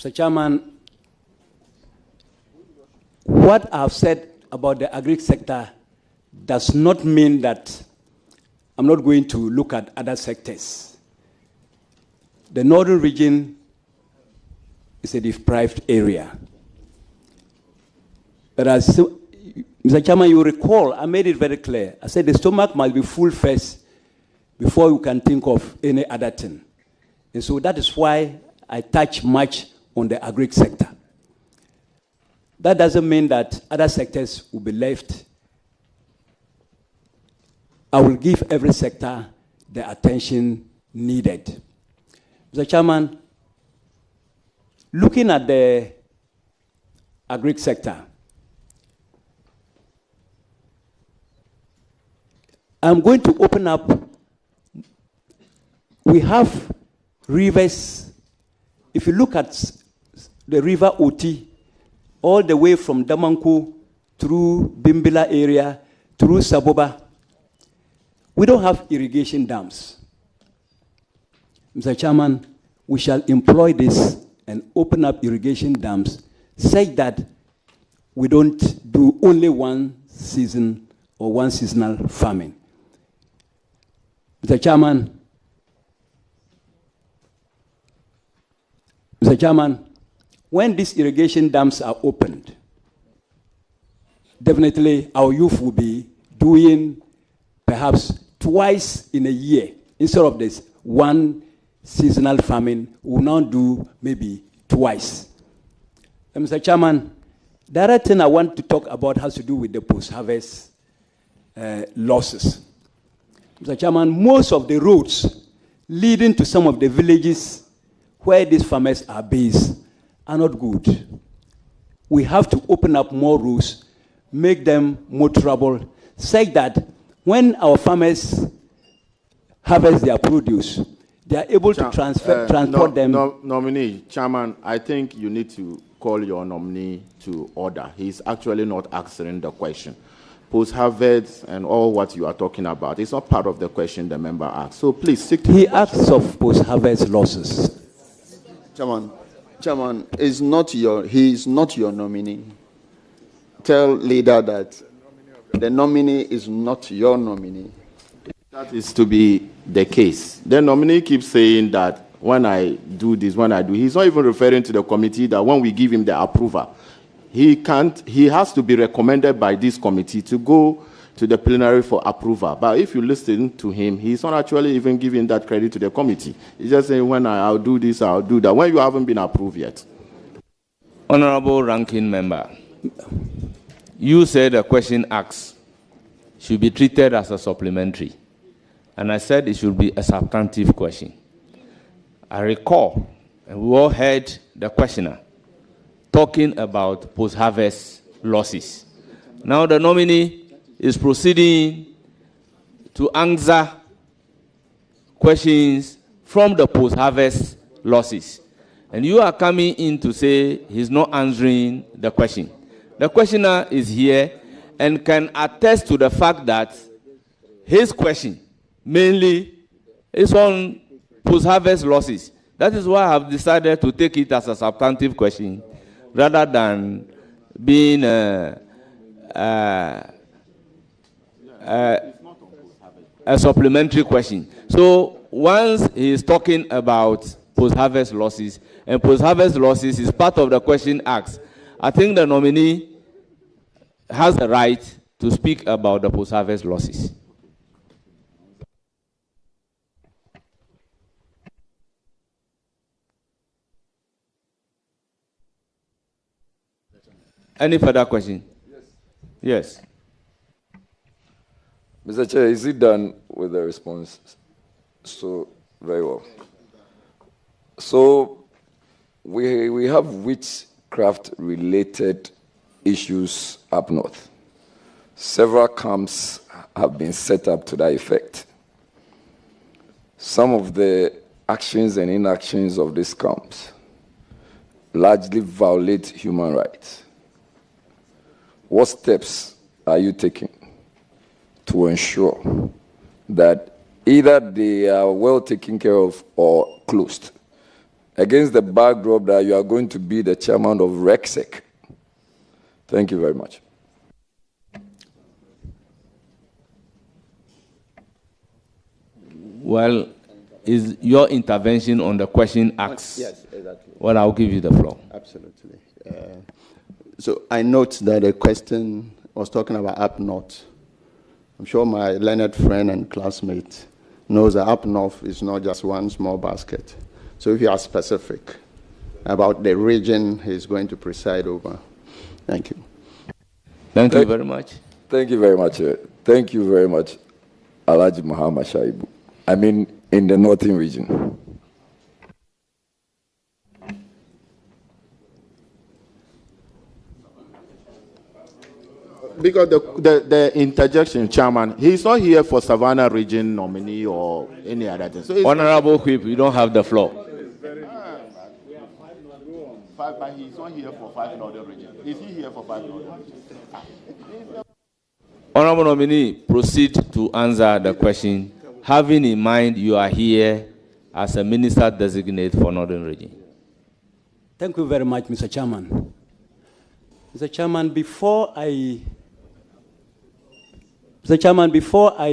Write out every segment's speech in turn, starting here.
Mr. Chairman, what I've said about the agric sector does not mean that I'm not going to look at other sectors. The northern region is a deprived area. But as Mr. Chairman, you recall, I made it very clear. I said the stomach must be full first before you can think of any other thing. And so that is why I touch much on the agric sector. That doesn't mean that other sectors will be left. I will give every sector the attention needed. Mr. Chairman, looking at the agric sector, I'm going to open up. We have rivers. If you look at the river Oti, all the way from Damanku through Bimbila area, through Saboba, we don't have irrigation dams. Mr. Chairman, we shall employ this and open up irrigation dams such that we don't do only one season or one seasonal farming. Mr. Chairman, when these irrigation dams are opened, definitely our youth will be doing perhaps twice in a year. Instead of this one seasonal farming, we'll now do maybe twice. And Mr. Chairman, the other thing I want to talk about has to do with the post-harvest losses. Mr. Chairman, most of the roads leading to some of the villages where these farmers are based are not good. We have to open up more roads, make them motorable, such that when our farmers harvest their produce, they are able to transport them. Nominee, Chairman, I think you need to call your nominee to order. He's actually not answering the question. Post-harvest and all what you are talking about, it's not part of the question the member asked. So please stick to He asks of post-harvest losses. Chairman, he is not your nominee. Tell leader that the nominee is not your nominee. That is to be the case. The nominee keeps saying that when I do this, he's not even referring to the committee that when we give him the approval, he has to be recommended by this committee to go to the plenary for approval. But if you listen to him, he's not actually even giving that credit to the committee. He's just saying, when I'll do this, I'll do that, when you haven't been approved yet. Honorable Ranking Member, you said a question asked should be treated as a supplementary. And I said it should be a substantive question. I recall, and we all heard the questioner talking about post-harvest losses. Now the nominee is proceeding to answer questions from the post-harvest losses. And you are coming in to say he's not answering the question. The questioner is here and can attest to the fact that his question mainly is on post-harvest losses. That is why I have decided to take it as a substantive question rather than being a supplementary question. So once he is talking about post-harvest losses, and post-harvest losses is part of the question asked, I think the nominee has the right to speak about the post-harvest losses. Any further question? Yes. Mr. Chair, is it done with the response? So, very well. So, we have witchcraft-related issues up north. Several camps have been set up to that effect. Some of the actions and inactions of these camps largely violate human rights. What steps are you taking to ensure that either they are well taken care of or closed, against the backdrop that you are going to be the chairman of RECSEC. Thank you very much. Well, is your intervention on the question asked? Yes, exactly. Well, I'll give you the floor. Absolutely. So I note that the question was talking about up north. I'm sure my learned friend and classmate knows that up north is not just one small basket. So if you are specific about the region he's going to preside over. Thank you. Thank you very much. Thank you very much. Thank you very much, Alhaji Muhammad Shaibu. I mean, in the northern region. Because the interjection, Chairman, he's not here for Savannah region nominee or any other thing. So Honorable Whip, you don't have the floor. But he's not here for 5 northern region. Is he here for 5 northern region? Honorable nominee, proceed to answer the question, having in mind you are here as a minister designate for Northern Region. Thank you very much, Mr. Chairman. Mr. Chairman, before I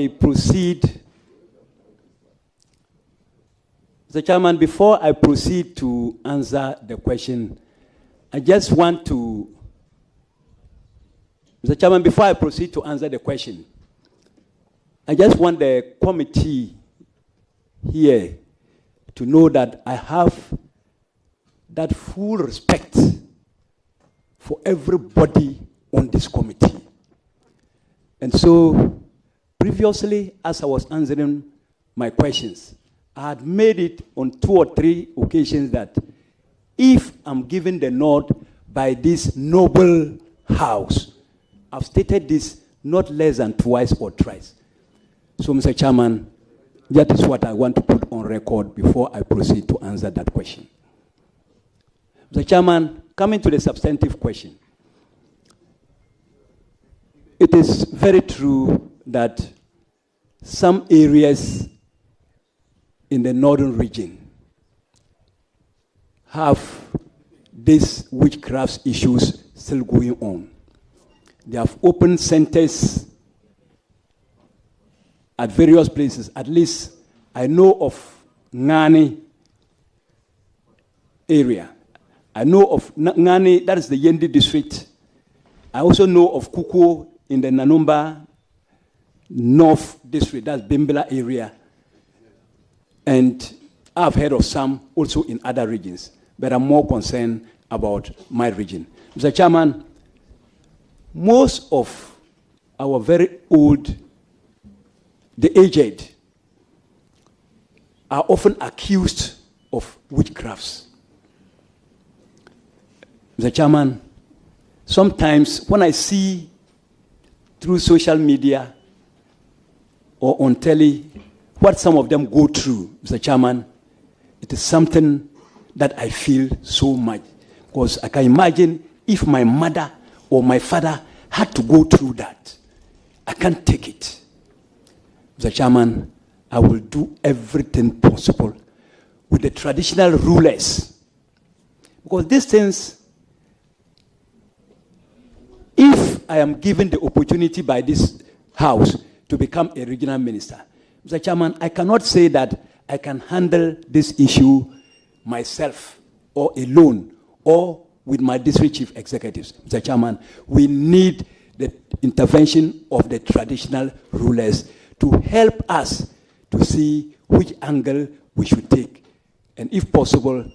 proceed to answer the question, I just want to, Mr. Chairman, before I proceed to answer the question, I just want the committee here to know that I have that full respect for everybody on this committee. And so, previously, as I was answering my questions, I had made it on 2 or 3 occasions that if I'm given the nod by this noble house, I've stated this not less than twice or thrice. So, Mr. Chairman, that is what I want to put on record before I proceed to answer that question. Mr. Chairman, coming to the substantive question, it is very true that some areas in the northern region have these witchcraft issues still going on. They have opened centers at various places. At least I know of Ngani area. I know of Ngani, that is the Yendi district. I also know of Kuko in the Nanumba North district, that's Bimbala area. And I've heard of some also in other regions, but I'm more concerned about my region. Mr. Chairman, most of our very old, the aged, are often accused of witchcrafts. Mr. Chairman, sometimes when I see through social media or on telly what some of them go through, Mr. Chairman, it is something that I feel so much. Because I can imagine if my mother or my father had to go through that. I can't take it. Mr. Chairman, I will do everything possible with the traditional rulers. Because these things, if I am given the opportunity by this house to become a regional minister, Mr. Chairman, I cannot say that I can handle this issue myself or alone or with my district chief executives. Mr. Chairman, we need the intervention of the traditional rulers to help us to see which angle we should take. And if possible,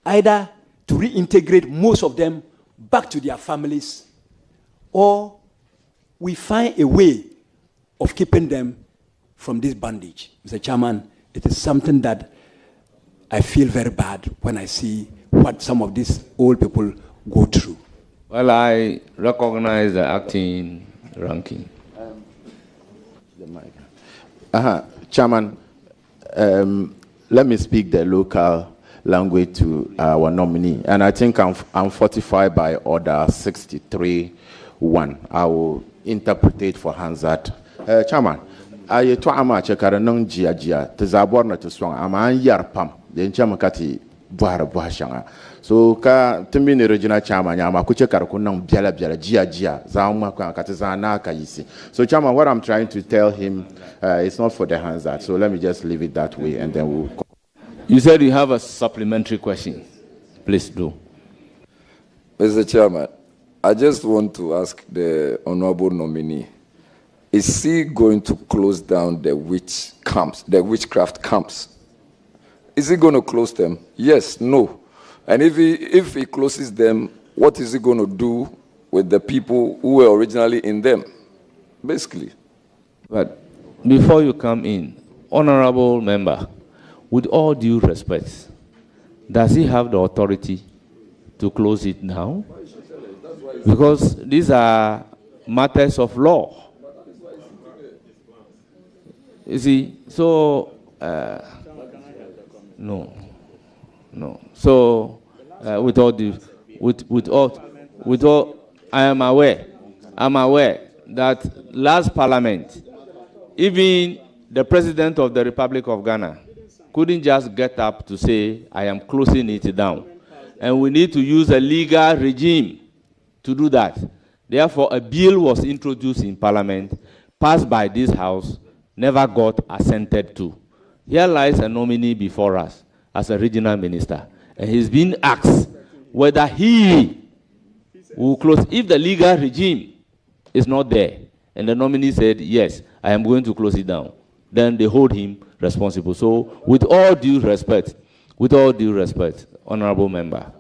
either to reintegrate most of them back to their families, or we find a way of keeping them from this bondage. Mr. Chairman, it is something that I feel very bad when I see what some of these old people go through. Well, I recognize the acting ranking. Chairman, let me speak the local language to our nominee. And I think I'm fortified by Order 63-1. I will interpret it for Hansat. Chairman, I to ama chekara nung jia te zabor na to swang ama yar pam den chama kati buhara shanga so ka tumbi ne regional chama nyama kuche karko nang biala jia za ma kati za na kayisi. So chama, what I'm trying to tell him, it's not for the hands that, so let me just leave it that way and then we'll. You said you have a supplementary question. Please do. Mr. Chairman, I just want to ask the honorable nominee, is he going to close down the witchcraft camps? Is he going to close them? Yes, no. And if he closes them, what is he going to do with the people who were originally in them? Basically. But before you come in, honorable member, with all due respect, does he have the authority to close it now? Because these are matters of law. You see, so no. So with all, I am aware that last parliament, even the president of the Republic of Ghana couldn't just get up to say, I am closing it down. And we need to use a legal regime to do that. Therefore, a bill was introduced in Parliament, passed by this House, never got assented to. Here lies a nominee before us as a regional minister, and he's been asked whether he will close. If the legal regime is not there, and the nominee said, yes, I am going to close it down, then they hold him responsible. So with all due respect, honorable member,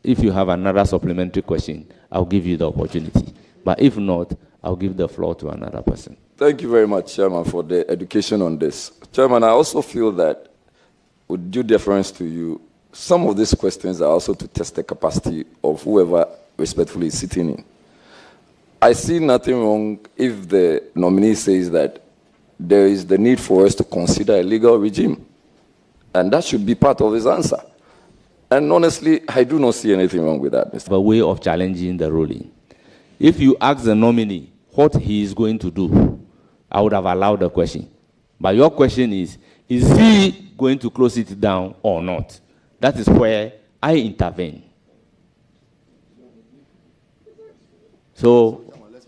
if you have another supplementary question, I'll give you the opportunity. But if not, I'll give the floor to another person. Thank you very much, Chairman, for the education on this. Chairman, I also feel that, with due deference to you, some of these questions are also to test the capacity of whoever respectfully is sitting in. I see nothing wrong if the nominee says that there is the need for us to consider a legal regime. And that should be part of his answer. And honestly, I do not see anything wrong with that, Mr. A way of challenging the ruling. If you ask the nominee what he is going to do, I would have allowed the question. But your question is he going to close it down or not? That is where I intervene. So,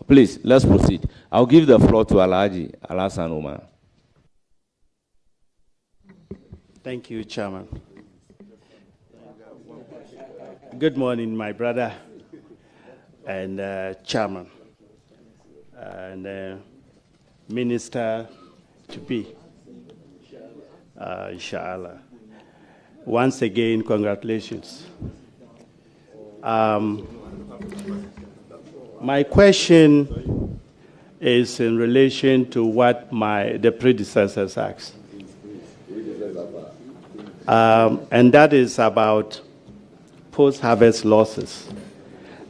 please, let's proceed. I'll give the floor to Alhaji Alasan Umar. Thank you, Chairman. Good morning, my brother and Chairman and Minister to be, inshallah. Once again, congratulations. My question is in relation to what the predecessors asked. And that is about post-harvest losses.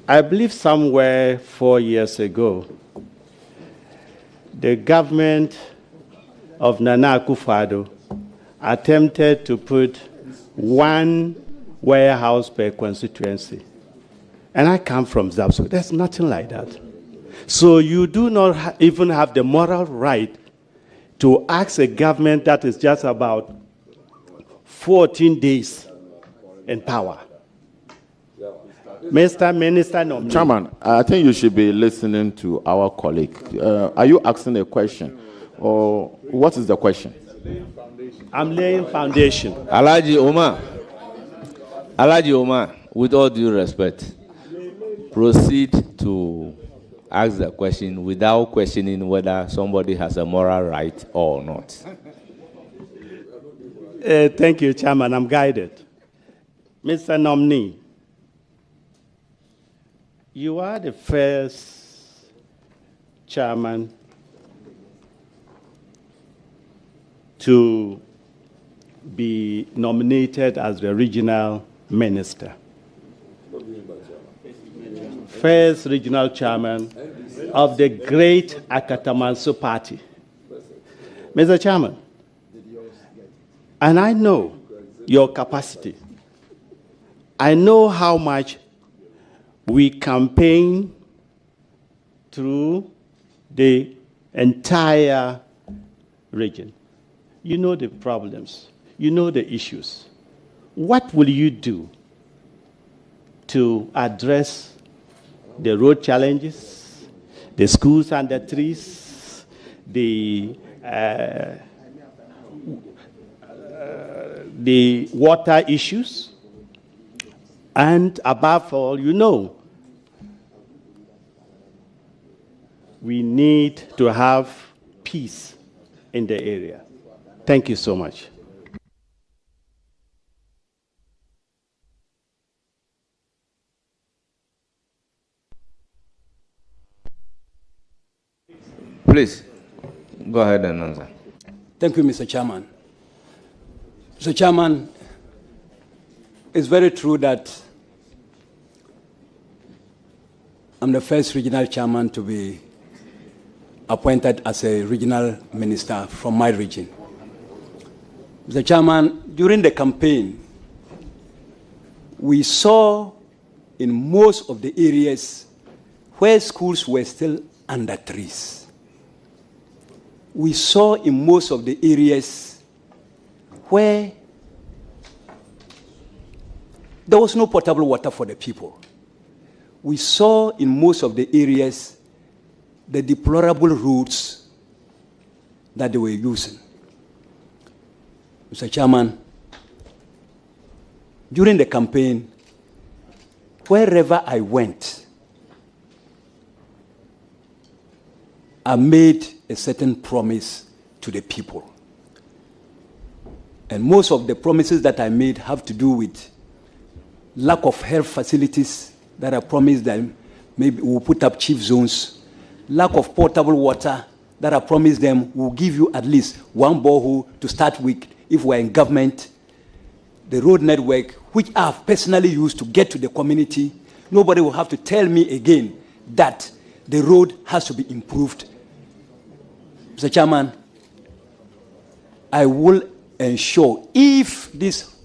I believe somewhere 4 years ago, the government of Nana Akufo-Addo attempted to put one warehouse per constituency. And I come from Zabso. There's nothing like that. So you do not even have the moral right to ask a government that is just about 14 days in power. Mr. Minister nominee. Chairman, I think you should be listening to our colleague. Are you asking a question? Or what is the question? I'm laying foundation. Alhaji Omar, with all due respect, proceed to ask the question without questioning whether somebody has a moral right or not. Thank you, Chairman. I'm guided. Mr. Nominee, you are the first chairman to be nominated as the regional minister. First regional chairman of the great Akatamanso party. Mr. Chairman, and I know your capacity. I know how much we campaign through the entire region. You know the problems. you know the issues. What will you do to address the road challenges, the schools under trees, the water issues, and above all, you know, we need to have peace in the area. Thank you so much. Please, go ahead and answer. Thank you, Mr. Chairman. Mr. Chairman, it's very true that I'm the first regional chairman to be appointed as a regional minister from my region. Mr. Chairman, during the campaign, we saw in most of the areas where schools were still under trees. We saw in most of the areas where there was no potable water for the people. We saw in most of the areas the deplorable roads that they were using. Mr. Chairman, during the campaign, wherever I went, I made a certain promise to the people. And most of the promises that I made have to do with lack of health facilities that I promised them. Maybe we'll put up chief zones. Lack of potable water that I promised them we'll give you at least one borehole to start with if we're in government. The road network, which I've personally used to get to the community, nobody will have to tell me again that the road has to be improved. Mr. Chairman, I will ensure if this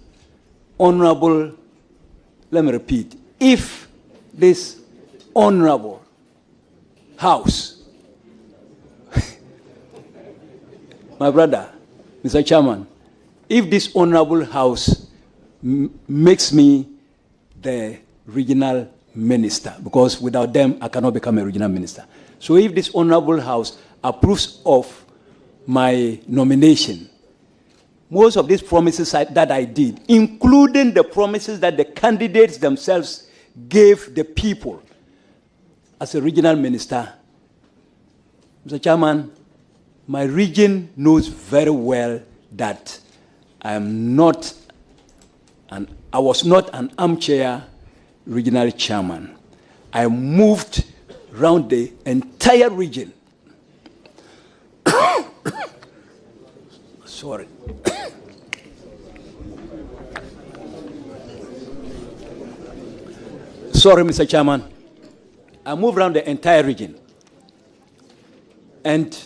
honorable, let me repeat, if this honorable House, my brother, Mr. Chairman, if this honorable House makes me the regional minister, because without them I cannot become a regional minister. So if this honorable House approves of my nomination, most of these promises that I did, including the promises that the candidates themselves gave the people as a regional minister, Mr. Chairman, my region knows very well that I was not an armchair regional chairman. I moved around the entire region. Sorry. Sorry, Mr. Chairman. I moved around the entire region. And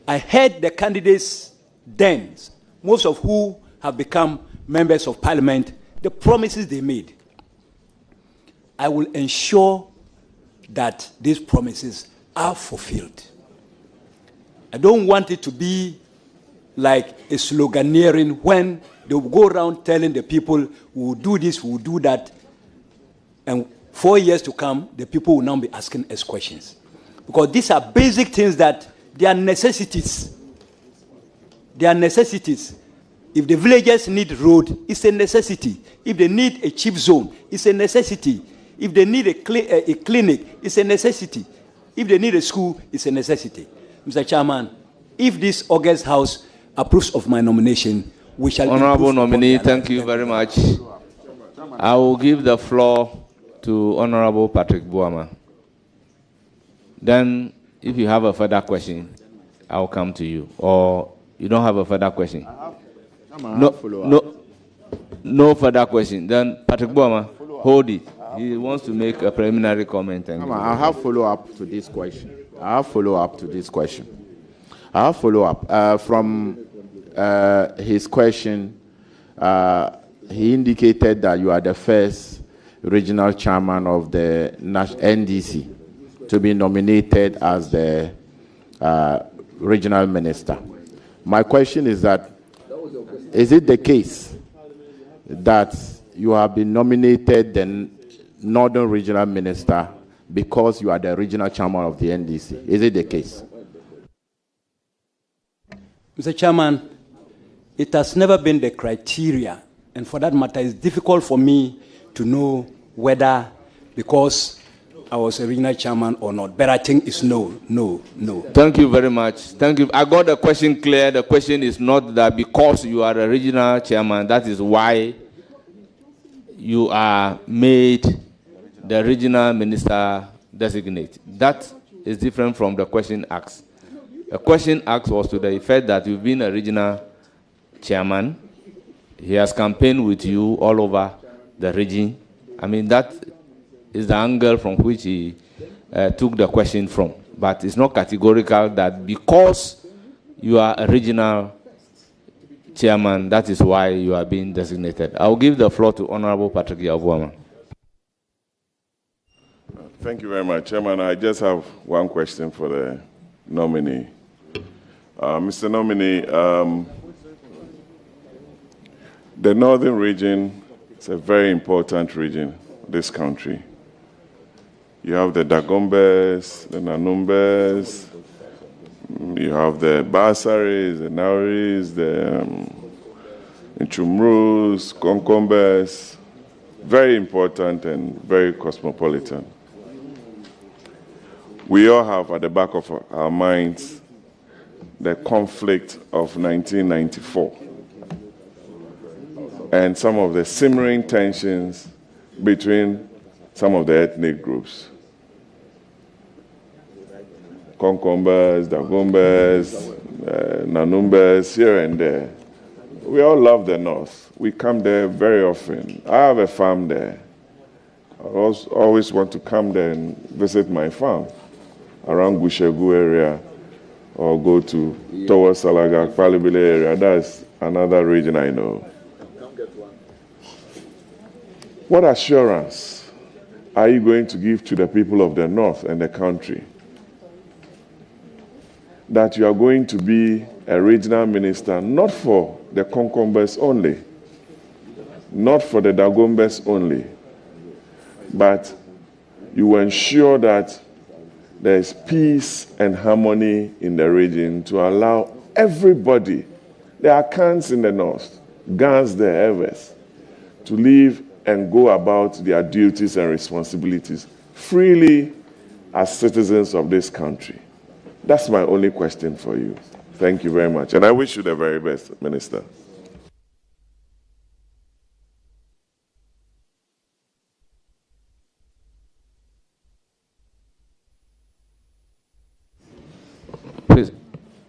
I heard the candidates then, most of who have become members of parliament, the promises they made. I will ensure that these promises are fulfilled. I don't want it to be like a sloganeering when they will go around telling the people, we will do this, we will do that, and 4 years to come, the people will now be asking us questions. Because these are basic things that they are necessities. They are necessities. If the villagers need road, it's a necessity. If they need a chief zone, it's a necessity. If they need a clinic, it's a necessity. If they need a school, it's a necessity. Mr. Chairman, if this August House approves of my nomination, we shall... Honorable nominee, thank you very much. I will give the floor to Honorable Patrick Buama. Then, if you have a further question, I will come to you. Or you don't have a further question? No further question. Then, Patrick Buama, hold it. He wants to make a preliminary comment. I have follow-up to this question. I have follow-up. From his question, he indicated that you are the first regional chairman of the NDC to be nominated as the regional minister. My question is that is it the case that you have been nominated the Northern Regional Minister because you are the regional chairman of the NDC? Is it the case? Mr. Chairman, it has never been the criteria, and for that matter, it's difficult for me to know whether because I was a regional chairman or not. But I think it's no. Thank you very much. Thank you. I got the question clear. The question is not that because you are a regional chairman, that is why you are made the regional minister designate. That is different from the question asked. The question asked was to the effect that you've been a regional chairman. He has campaigned with you all over the region. I mean, that is the angle from which he took the question from. But it's not categorical that because you are a regional chairman, that is why you are being designated. I will give the floor to Honorable Patrick Yavuama. Thank you very much, Chairman. I just have one question for the nominee. Mr. Nominee, the northern region is a very important region in this country. You have the Dagombes, the Nanumbes, you have the Basaris, the Nauris, the Nchumrus, Konkombes, very important and very cosmopolitan. We all have at the back of our minds the conflict of 1994 and some of the simmering tensions between some of the ethnic groups. Konkombes, Dagombes, Nanumbes, here and there. We all love the North. We come there very often. I have a farm there. I always want to come there and visit my farm around Gushegu area or go towards Salaga, Palibile area. That's another region I know. What assurance are you going to give to the people of the North and the country that you are going to be a regional minister, not for the Konkombes only, not for the Dagombes only, but you will ensure that there is peace and harmony in the region to allow everybody, the Akans in the North, Gans the Evers, to live and go about their duties and responsibilities freely as citizens of this country. That's my only question for you. Thank you very much. And I wish you the very best, Minister. Please,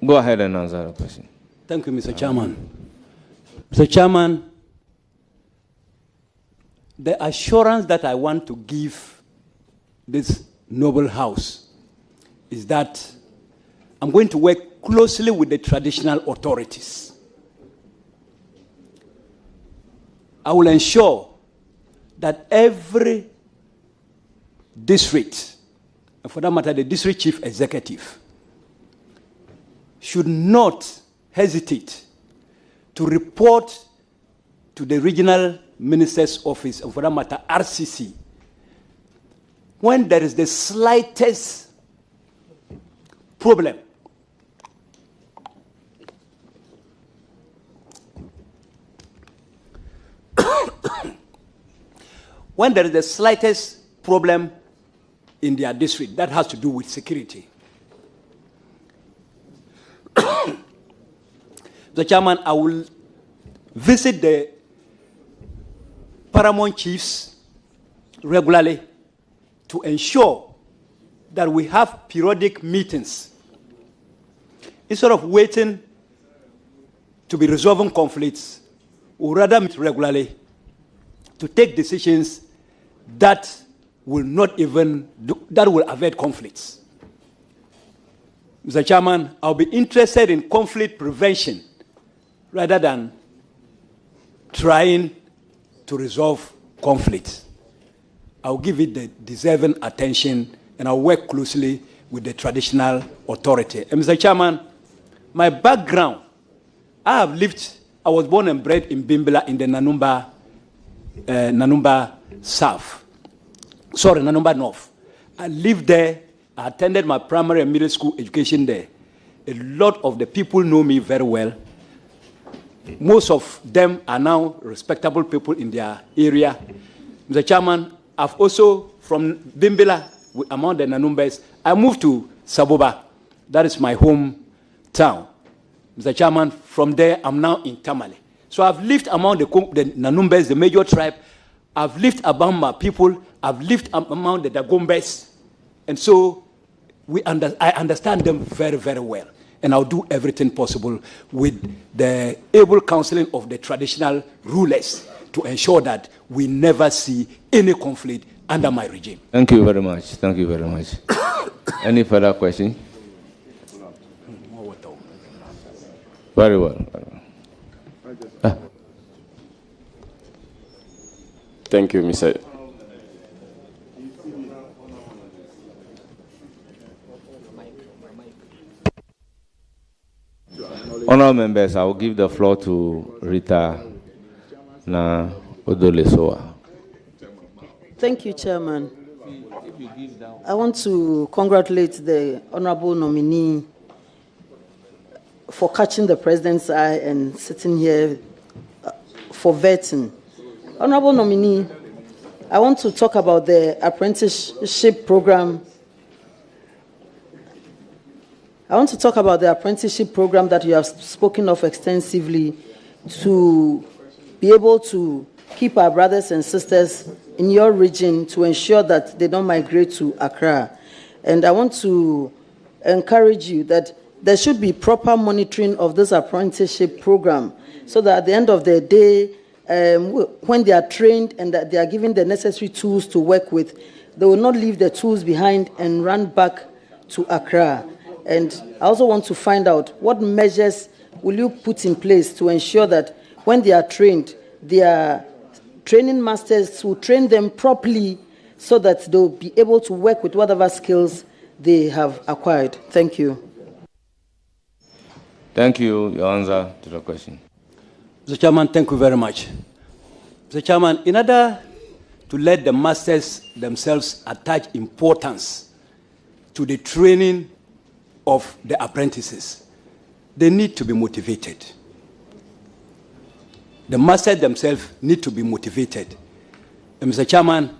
go ahead and answer the question. Thank you, Mr. Chairman. Mr. Chairman, the assurance that I want to give this noble house is that I'm going to work closely with the traditional authorities. I will ensure that every district, and for that matter, the district chief executive, should not hesitate to report to the regional minister's office, and for that matter, RCC, when there is the slightest problem. When there is the slightest problem in their district, that has to do with security. Mr. Chairman, I will visit the paramount chiefs regularly to ensure that we have periodic meetings. Instead of waiting to be resolving conflicts, we rather meet regularly to take decisions that will that will avoid conflicts. Mr. Chairman, I'll be interested in conflict prevention rather than trying to resolve conflicts. I'll give it the deserving attention and I'll work closely with the traditional authority. And Mr. Chairman, my background, I have lived I was born and bred in Bimbilla in the Nanumba South. Sorry, Nanumba North. I lived there. I attended my primary and middle school education there. A lot of the people know me very well. Most of them are now respectable people in their area. Mr. Chairman, I've also, from Bimbilla, among the Nanumbas, I moved to Saboba. That is my hometown. Mr. Chairman, from there, I'm now in Tamale. So I've lived among the Nanumbas, the major tribe. I've lived among my people. I've lived among the Dagombes. And so I understand them very, very well. And I'll do everything possible with the able counseling of the traditional rulers to ensure that we never see any conflict under my regime. Thank you very much. Thank you very much. Any further question? Very well. Thank you, Mr. Honourable members, I will give the floor to Rita Na Odolesoa. Thank you, Chairman. I want to congratulate the Honourable nominee for catching the President's eye and sitting here for vetting. Honourable nominee, I want to talk about the apprenticeship program. I want to talk about the apprenticeship program that you have spoken of extensively to be able to keep our brothers and sisters in your region to ensure that they don't migrate to Accra. And I want to encourage you that there should be proper monitoring of this apprenticeship program so that at the end of the day, when they are trained and that they are given the necessary tools to work with, they will not leave the tools behind and run back to Accra. And I also want to find out what measures will you put in place to ensure that when they are trained, their training masters will train them properly so that they'll be able to work with whatever skills they have acquired. Thank you. Thank you. Your answer to the question. Mr. Chairman, thank you very much. Mr. Chairman, in order to let the masters themselves attach importance to the training of the apprentices, they need to be motivated. The masters themselves need to be motivated. And Mr. Chairman,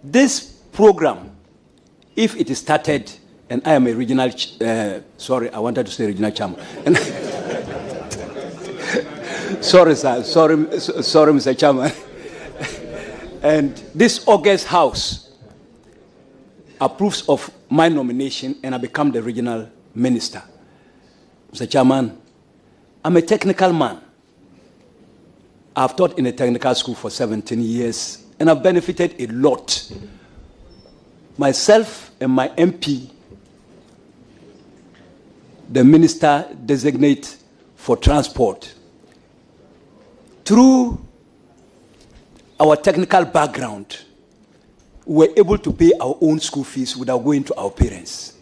this program, if it is started, and I am a regional, sorry, I wanted to say regional chairman. Sorry, sir, sorry, Mr. Chairman. And this August House approves of my nomination and I become the regional minister. Mr. Chairman, I'm a technical man. I've taught in a technical school for 17 years and I've benefited a lot. Myself and my MP, the minister designate for transport, through our technical background, we were able to pay our own school fees without going to our parents.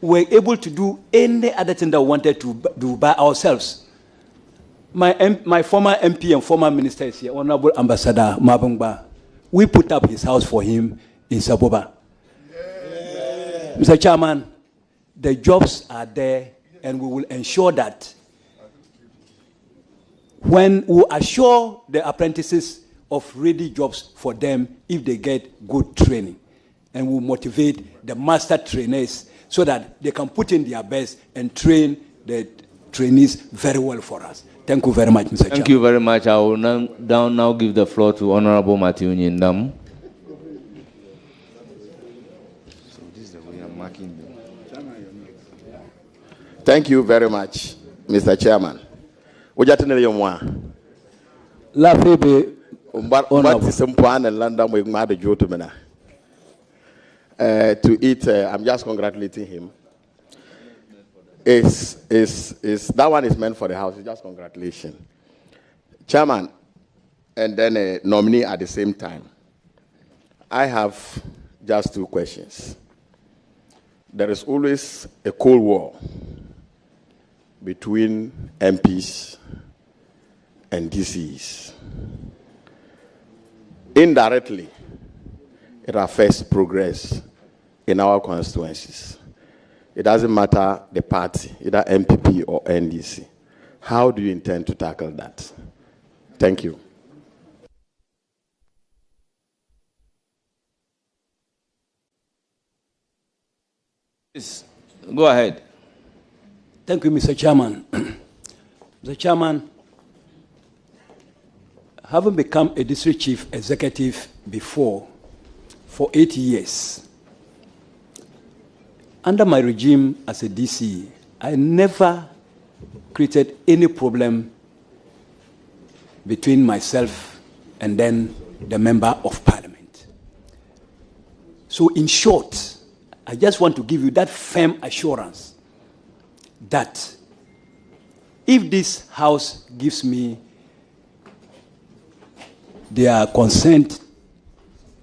We were able to do any other thing that we wanted to do by ourselves. My former MP and former minister is here, Honorable Ambassador Mabungba. We put up his house for him in Saboba. Yeah. Mr. Chairman, the jobs are there and we will ensure that when we assure the apprentices of ready jobs for them if they get good training, and we motivate the master trainers so that they can put in their best and train the trainees very well for us. Thank you very much, Mr. Chairman. Thank you very much. I will now give the floor to Honorable Matthew Nyindam. So this is the way I'm marking them. Thank you very much, Mr. Chairman. To it, I'm just congratulating him. That one is meant for the House. It's just congratulations. Chairman, and then a nominee at the same time. I have just two questions. There is always a Cold War between MPs and DCs. Indirectly, it affects progress in our constituencies. It doesn't matter the party, either MPP or NDC. How do you intend to tackle that? Thank you. Yes. Go ahead. Thank you, Mr. Chairman. Mr. Chairman, having become a district chief executive before for 8 years, under my regime as a DC, I never created any problem between myself and then the member of parliament. So in short, I just want to give you that firm assurance that if this House gives me their consent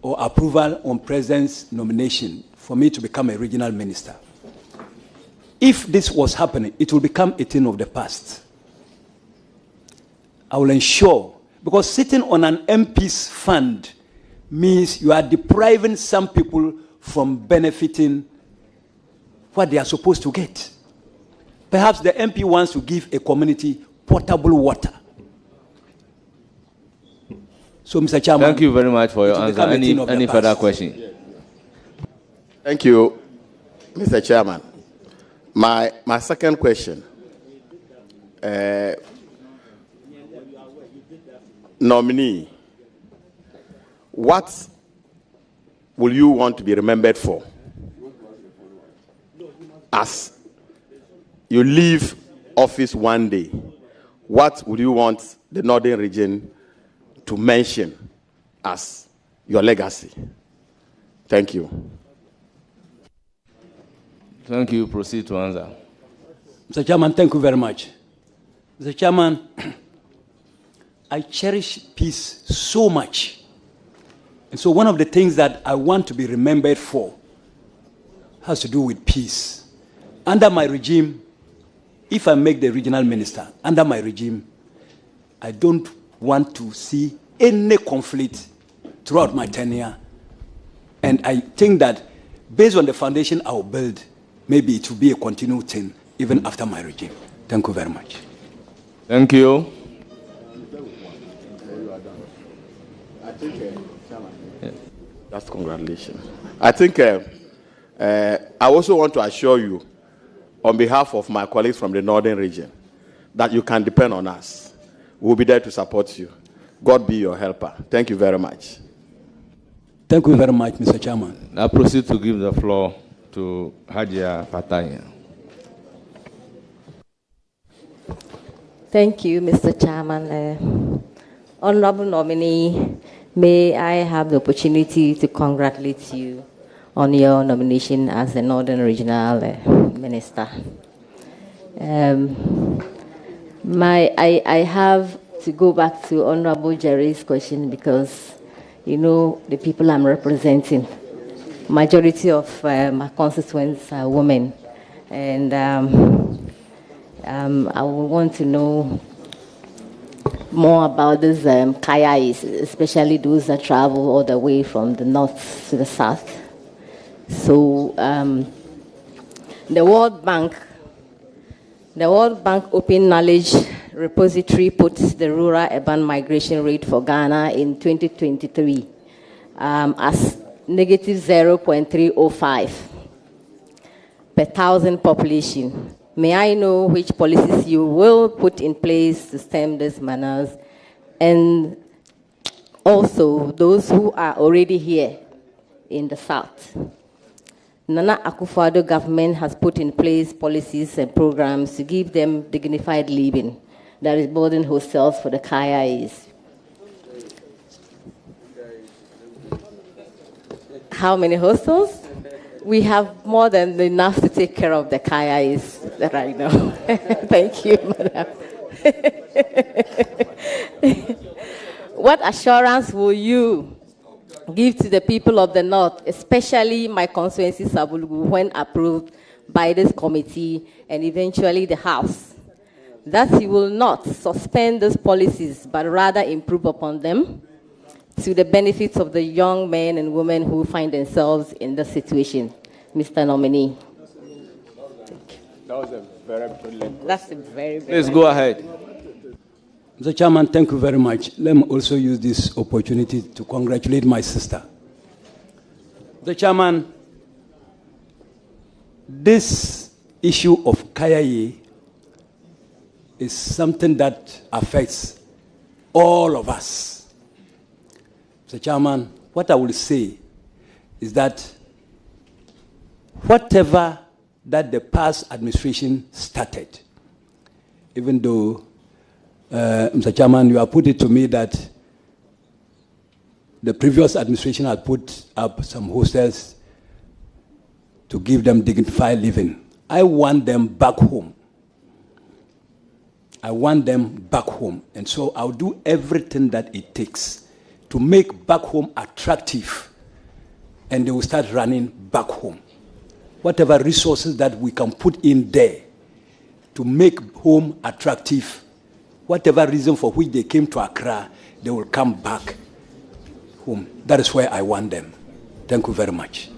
or approval on President's nomination for me to become a regional minister, if this was happening, it will become a thing of the past. I will ensure, because sitting on an MP's fund means you are depriving some people from benefiting what they are supposed to get. Perhaps the MP wants to give a community potable water. So, Mr. Chairman, thank you very much for your answer. Any further question? Thank you, Mr. Chairman. My second question. Nominee, what will you want to be remembered for as you leave office one day? What would you want the Northern region to mention as your legacy? Thank you. Thank you. Proceed to answer. Mr. Chairman, thank you very much. Mr. Chairman, I cherish peace so much. And so one of the things that I want to be remembered for has to do with peace. Under my regime, if I make the regional minister, under my regime, I don't want to see any conflict throughout my tenure. And I think that based on the foundation I will build, maybe it will be a continued thing even after my regime. Thank you very much. Thank you. I think, that's congratulations. I think I also want to assure you, on behalf of my colleagues from the Northern region, that you can depend on us. We'll be there to support you. God be your helper. Thank you very much. Thank you very much, Mr. Chairman. I proceed to give the floor to Hajia Fataya. Thank you, Mr. Chairman. Honorable nominee, may I have the opportunity to congratulate you on your nomination as the Northern Regional Minister. I have to go back to Honorable Jerry's question because, you know, the people I'm representing, majority of my constituents are women. And I would want to know more about these Kayais, especially those that travel all the way from the north to the south. So the World Bank Open Knowledge Repository puts the rural-urban migration rate for Ghana in 2023 as negative 0.305 per thousand population. May I know which policies you will put in place to stem these manners, and also those who are already here in the south? Nana Akufo-Addo government has put in place policies and programs to give them dignified living. That is boarding hostels for the Kayais. How many hostels? We have more than enough to take care of the Kayais right now. Thank you, madam. What assurance will you give to the people of the North, especially my constituency, Sabulugu, when approved by this committee and eventually the House, that he will not suspend those policies, but rather improve upon them to the benefit of the young men and women who find themselves in this situation. Mr. Nominee. That was a very brilliant. That's a very, very. Please go ahead. Mr. Chairman, thank you very much. Let me also use this opportunity to congratulate my sister. Mr. Chairman, this issue of Kayaye is something that affects all of us. Mr. Chairman, what I will say is that whatever that the past administration started, even though, Mr. Chairman, you have put it to me that the previous administration had put up some hostels to give them dignified living. I want them back home. I want them back home. And so I'll do everything that it takes to make back home attractive, and they will start running back home. Whatever resources that we can put in there to make home attractive, whatever reason for which they came to Accra, they will come back home. That is where I want them. Thank you very much.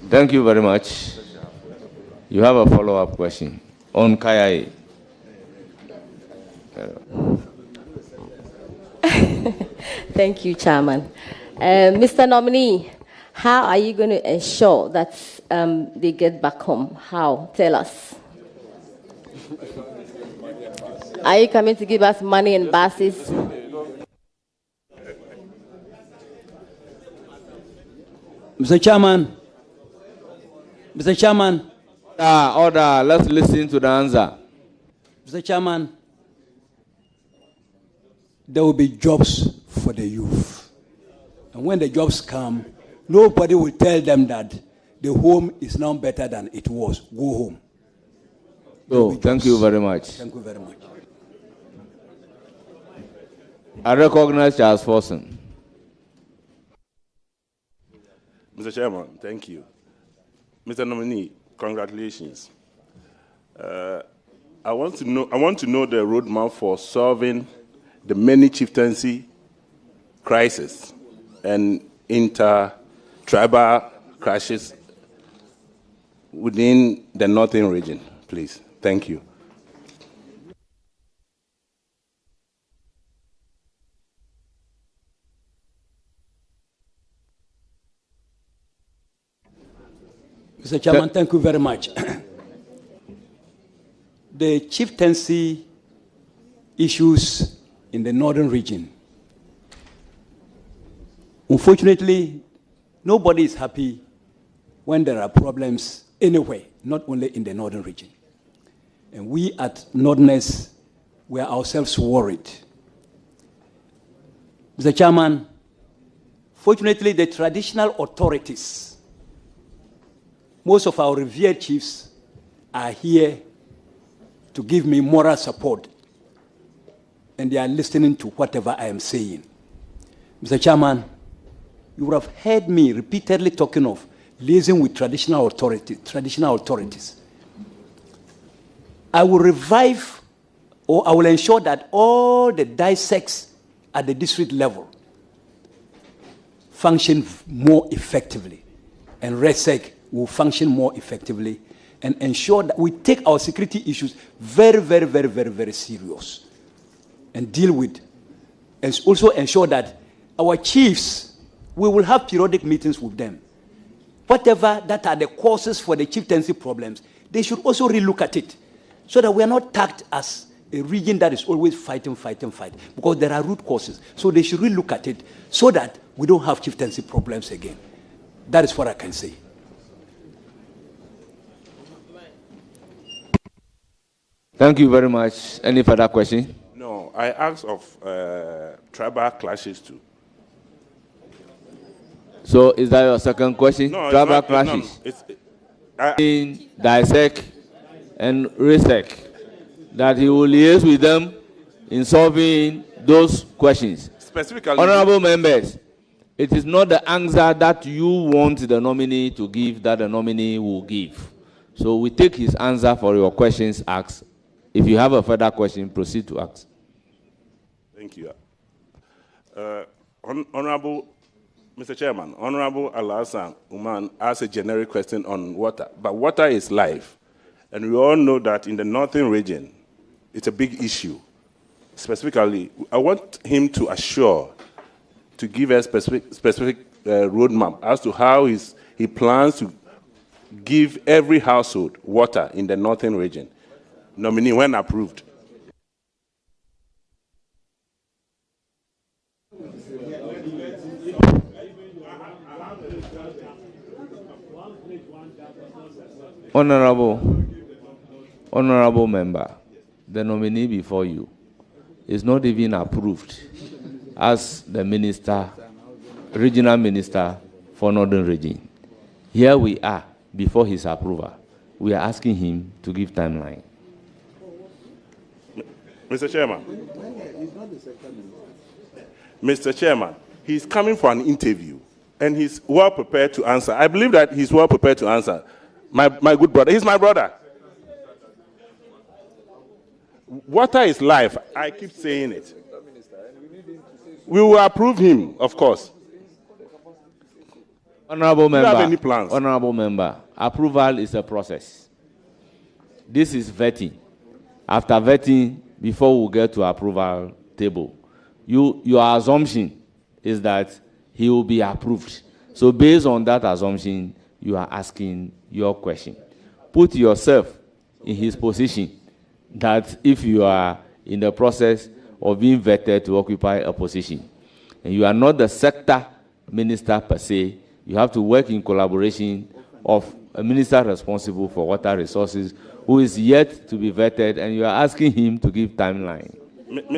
Thank you very much. You have a follow-up question on Kayaye. Thank you, Chairman. Mr. Nominee, how are you going to ensure that they get back home? How? Tell us. Are you coming to give us money and buses? Mr. Chairman. Mr. Chairman. Order. Let's listen to the answer. Mr. Chairman, there will be jobs for the youth. And when the jobs come, nobody will tell them that the home is now better than it was. Go home. So, thank you very much. Thank you very much. I recognize Charles Forson. Mr. Chairman, thank you. Mr. Nominee, congratulations. I want to know the roadmap for solving the many chieftaincy crisis and inter-tribal clashes within the northern region, please. Thank you. Mr. Chairman, thank you very much. The chieftaincy issues in the northern region, unfortunately, nobody is happy when there are problems anywhere, not only in the northern region. And we at Northerners, we are ourselves worried. Mr. Chairman, fortunately, the traditional authorities, most of our revered chiefs are here to give me moral support, and they are listening to whatever I am saying. Mr. Chairman, you would have heard me repeatedly talking of liaising with traditional authorities. I will revive, or I will ensure that all the dissects at the district level function more effectively, and RESEC will function more effectively, and ensure that we take our security issues very, very, very, very, very serious and deal with, and also ensure that our chiefs, we will have periodic meetings with them. Whatever that are the causes for the chieftaincy problems, they should also relook at it so that we are not tagged as a region that is always fighting, because there are root causes. So they should relook at it so that we don't have chieftaincy problems again. That is what I can say. Thank you very much. Any further question? No, I asked of tribal clashes too. So is that your second question? No, tribal clashes. No. In DISEC and RESEC, that he will liaise with them in solving those questions. Specifically, honorable members, it is not the answer that you want the nominee to give that the nominee will give. So we take his answer for your questions asked. If you have a further question, proceed to ask. Thank you. Honorable Mr. Chairman, Honorable Alassane Uman asked a generic question on water, but water is life. And we all know that in the northern region, it's a big issue. Specifically, I want him to give a specific roadmap as to how he plans to give every household water in the northern region. Nominee, when approved. Honorable member, the nominee before you is not even approved as the minister, regional minister for Northern Region. Here we are before his approval. We are asking him to give timeline. Mr. Chairman, he's coming for an interview, and he's well prepared to answer. I believe that he's well prepared to answer. My good brother, he's my brother. Water is life. I keep saying it. We will approve him, of course. Honorable member, do you have any plans? Honorable member, approval is a process. This is vetting. After vetting, before we get to approval table, your assumption is that he will be approved. So based on that assumption, you are asking your question. Put yourself in his position that if you are in the process of being vetted to occupy a position, and you are not the sector minister per se, you have to work in collaboration of a minister responsible for water resources who is yet to be vetted, and you are asking him to give timeline.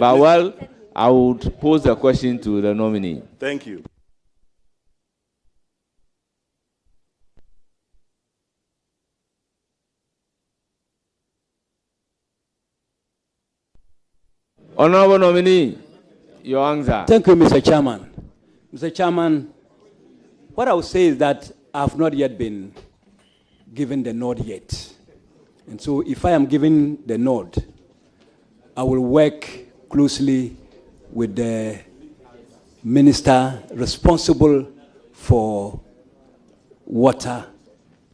But well, I would pose a question to the nominee. Thank you. Honorable nominee, your answer. Thank you, Mr. Chairman. Mr. Chairman, what I would say is that I have not yet been given the nod yet. And so if I am given the nod, I will work closely with the minister responsible for water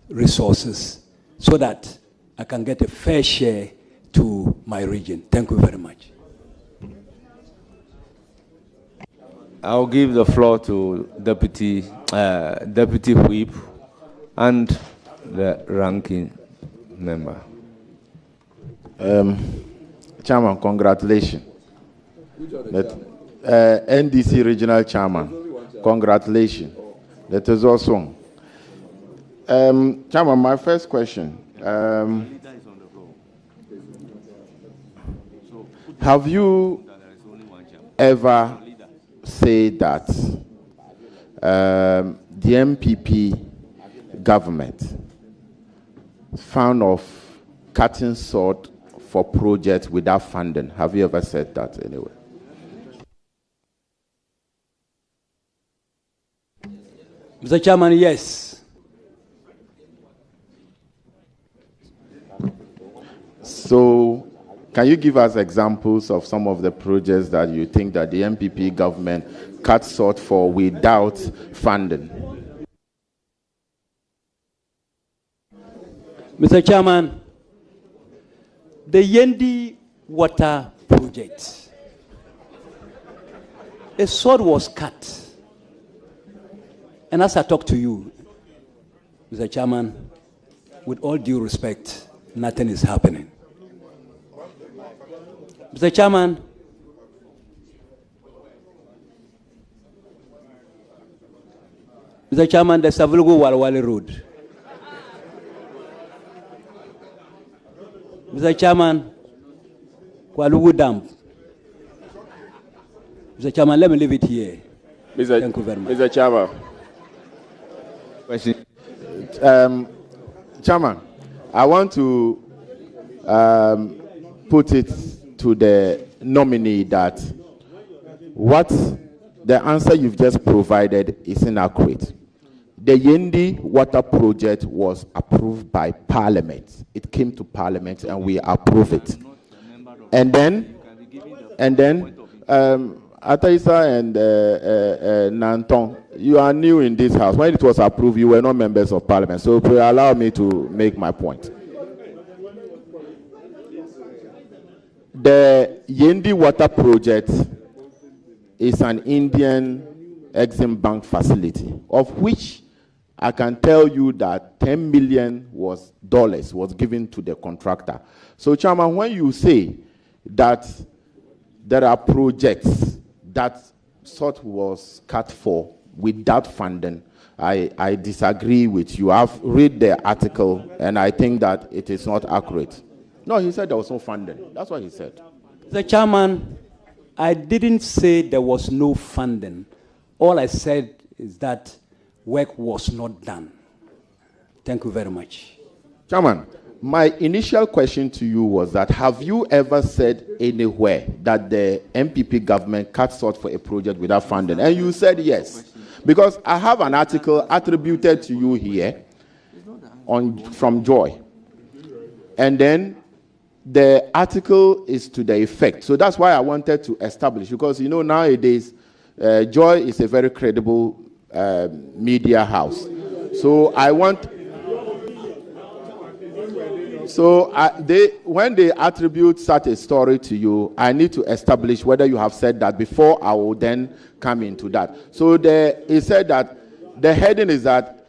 resources so that I can get a fair share to my region. Thank you very much. I'll give the floor to Deputy Whip and the ranking member. Chairman, congratulations. NDC Regional Chairman, congratulations. That is awesome. Chairman, my first question. Have you ever said that the MPP government found of cutting short for projects without funding? Have you ever said that anyway? Mr. Chairman, yes. So, can you give us examples of some of the projects that you think that the MPP government cut short for without funding? Mr. Chairman, the Yendi water project, a sword was cut. And as I talk to you, Mr. Chairman, with all due respect, nothing is happening. Mr. Chairman, the Savulgo Walwale Road. Mr. Chairman, Kwalugu Dam. Mr. Chairman, let me leave it here. Thank you very much. Mr. Chairman. Question. Chairman, I want to put it to the nominee that what the answer you've just provided is inaccurate. the Yendi water project was approved by Parliament. It came to Parliament and we approved it. And then, Ataisa and Nanton, you are new in this house. When it was approved, you were not members of Parliament. So please allow me to make my point. The Yendi water project is an Indian Exim Bank facility, of which I can tell you that $10 million was given to the contractor. So, Chairman, when you say that there are projects that sort was cut for without funding, I disagree with you. I've read the article, and I think that it is not accurate. No, he said there was no funding. That's what he said. The Chairman, I didn't say there was no funding. All I said is that work was not done. Thank you very much. Chairman, my initial question to you was that have you ever said anywhere that the MPP government cut short for a project without funding? And you said yes. Because I have an article attributed to you here from Joy. And then the article is to the effect. So that's why I wanted to establish, because you know nowadays Joy is a very credible media house. So I want. So when they attribute such a story to you, I need to establish whether you have said that before I will then come into that. So he said that the heading is that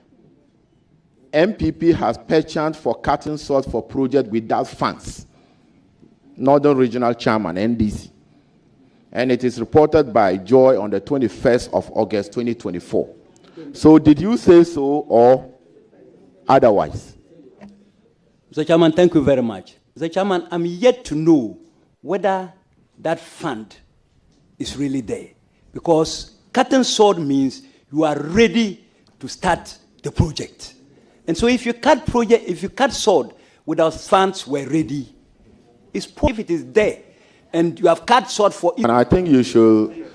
MPP has penchant for cutting short for project without funds. Northern Regional Chairman, NDC. And it is reported by Joy on the 21st of August, 2024. So did you say so or otherwise? Mr. Chairman, thank you very much. Mr. Chairman, I'm yet to know whether that fund is really there. Because cutting short means you are ready to start the project. And so if you cut short without funds were ready, it's poor if it is there. And you have cut short for it. And I think you should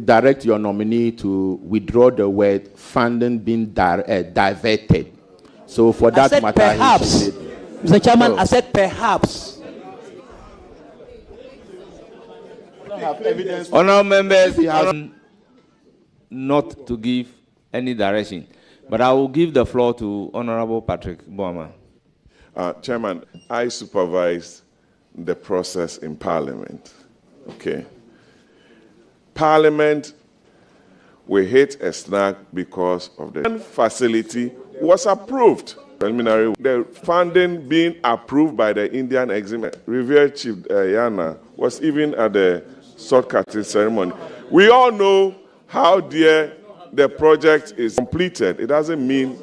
direct your nominee to withdraw the word funding being diverted. So for that matter, perhaps, Mr. Chairman, I said perhaps. Honourable members, not to give any direction, but I will give the floor to Honourable Patrick Boama. Chairman, I supervise the process in Parliament. Okay. Parliament will hit a snag because of the facility was approved. Preliminary, the funding being approved by the Indian Exim, Revered Chief Yana, was even at the sword cutting ceremony. We all know how dear the project is completed. It doesn't mean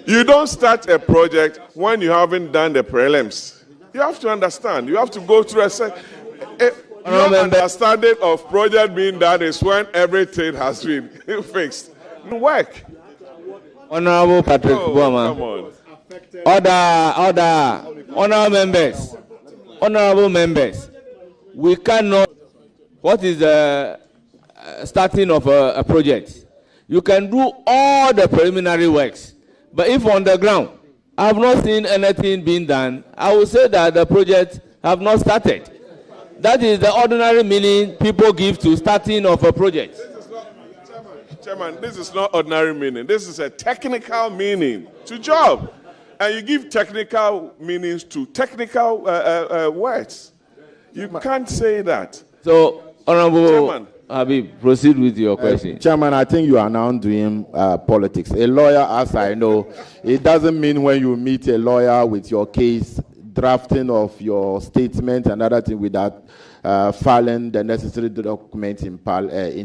you don't start a project when you haven't done the prelims. You have to understand. You have to go through your understanding of project being done is when everything has been fixed. Work. Honourable Patrick Boama. Order. Honourable members. We cannot. What is the starting of a project? You can do all the preliminary works. But if on the ground, I have not seen anything being done, I will say that the project have not started. That is the ordinary meaning people give to starting of a project. Chairman, this is not ordinary meaning. This is a technical meaning to job. And you give technical meanings to technical words. You can't say that. So, Honourable Chairman, Habib, proceed with your question. Chairman, I think you are now doing politics. A lawyer, as I know, it doesn't mean when you meet a lawyer with your case, drafting of your statement and other thing without filing the necessary documents in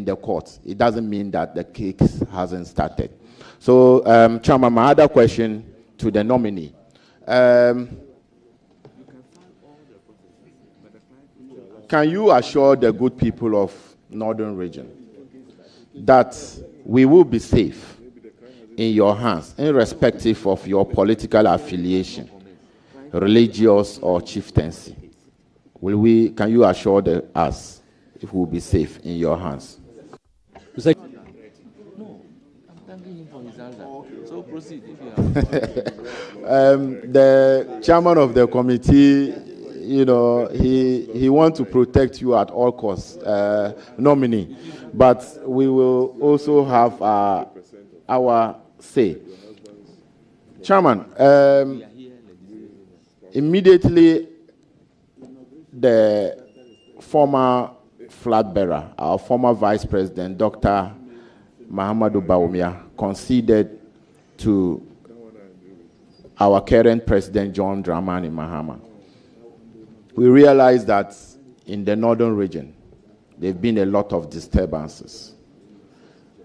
the court. It doesn't mean that the case hasn't started. So, Chairman, my other question to the nominee. Can you assure the good people of Northern Region that we will be safe in your hands, irrespective of your political affiliation, religious or chieftaincy? Can you assure us if we will be safe in your hands? proceed if you The chairman of the committee, you know, he wants to protect you at all costs, nominee. But we will also have our say. Chairman, immediately the former flag bearer, our former vice president, Dr. Mahamadou Bawumia, conceded to our current president, John Dramani Mahama. We realized that in the northern region, there have been a lot of disturbances,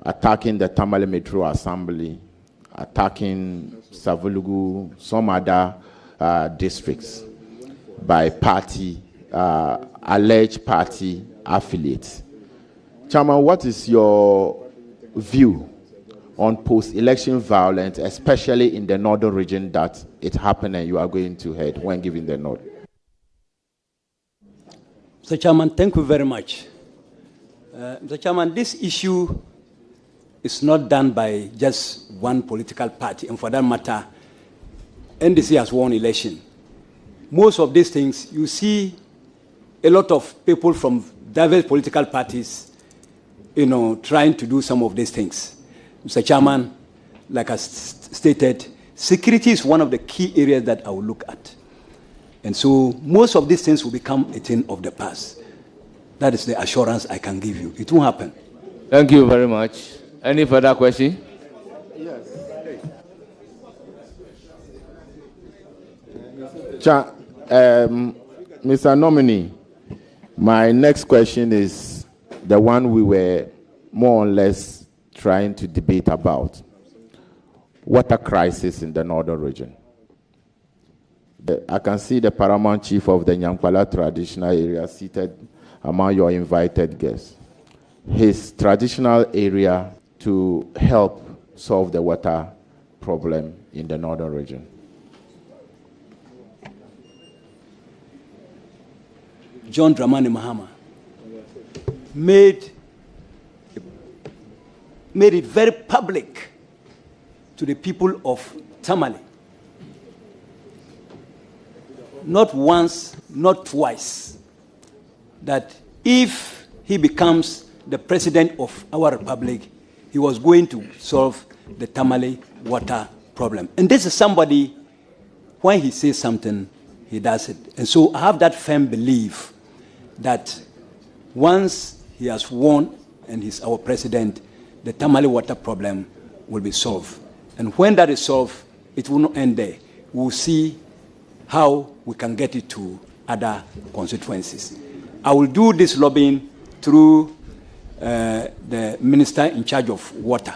attacking the Tamale Metro Assembly, attacking Savulugu, some other districts by party, alleged party affiliates. Chairman, what is your view on post-election violence, especially in the northern region that it happened and you are going to head when giving the nod? Mr. Chairman, thank you very much. Mr. Chairman, this issue is not done by just one political party, and for that matter, NDC has won election. Most of these things, you see a lot of people from diverse political parties, you know, trying to do some of these things. Mr. Chairman, like I stated, security is one of the key areas that I will look at. And so most of these things will become a thing of the past. That is the assurance I can give you. It won't happen. Thank you very much. Any further question? Yes. Mr. Nominee, my next question is the one we were more or less trying to debate about. Water crisis in the northern region. I can see the paramount chief of the Nyankwala traditional area seated among your invited guests. His traditional area to help solve the water problem in the northern region. John Dramani Mahama made it very public to the people of Tamale. Not once, not twice, that if he becomes the president of our republic, he was going to solve the Tamale water problem. And this is somebody, when he says something, he does it. And so I have that firm belief that once he has won and he's our president, the Tamale water problem will be solved. And when that is solved, it will not end there. We'll see how we can get it to other constituencies. I will do this lobbying through the minister in charge of water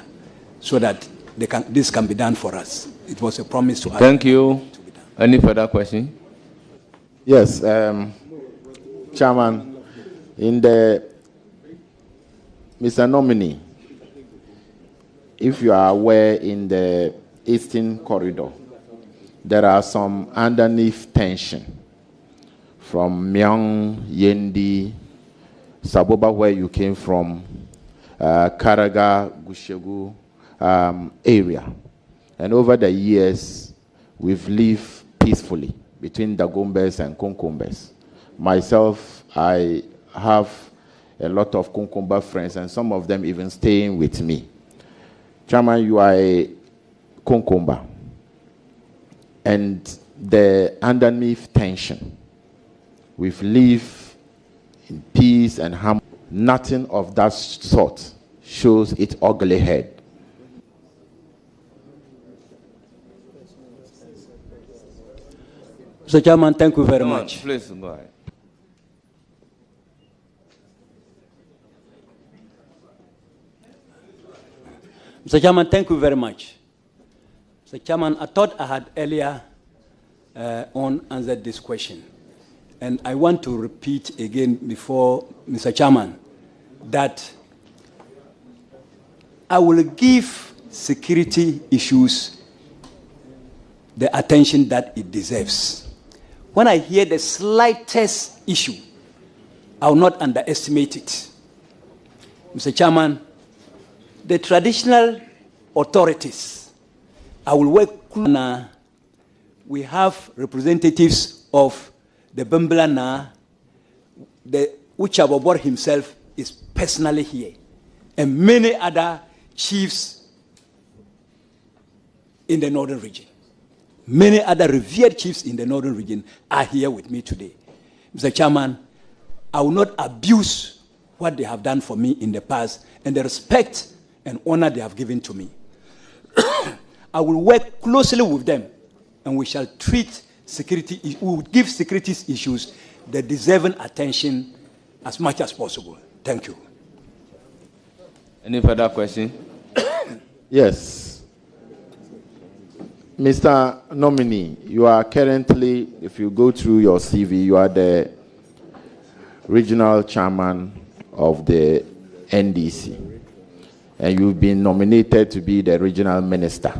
so that this can be done for us. It was a promise to us. Thank you. Any further question? Yes, Chairman, in the Mr. Nominee, if you are aware, in the Eastern Corridor, there are some underneath tension from Myang, Yendi, Saboba, where you came from, Karaga, Gushegu area. And over the years, we've lived peacefully between Dagombes and Konkombes. Myself, I have a lot of Konkomba friends, and some of them even staying with me. Chairman, you are a Konkomba. And the underneath tension, we've lived in peace and harmony. Nothing of that sort shows its ugly head. Mr. Chairman, thank you very much. Please go ahead. Mr. Chairman, thank you very much. Mr. Chairman, I thought I had earlier on answered this question. And I want to repeat again before Mr. Chairman that I will give security issues the attention that it deserves. When I hear the slightest issue, I will not underestimate it. Mr. Chairman, the traditional authorities I will work. We have representatives of the Bemblana, the Uchabobor himself is personally here, and many other chiefs in the northern region. Many other revered chiefs in the northern region are here with me today. Mr. Chairman, I will not abuse what they have done for me in the past and the respect and honor they have given to me. I will work closely with them, and we shall treat security, we will give security issues the deserving attention as much as possible. Thank you. Any further question? Yes. Mr. Nominee, you are currently, if you go through your CV, you are the regional chairman of the NDC, and you've been nominated to be the regional minister.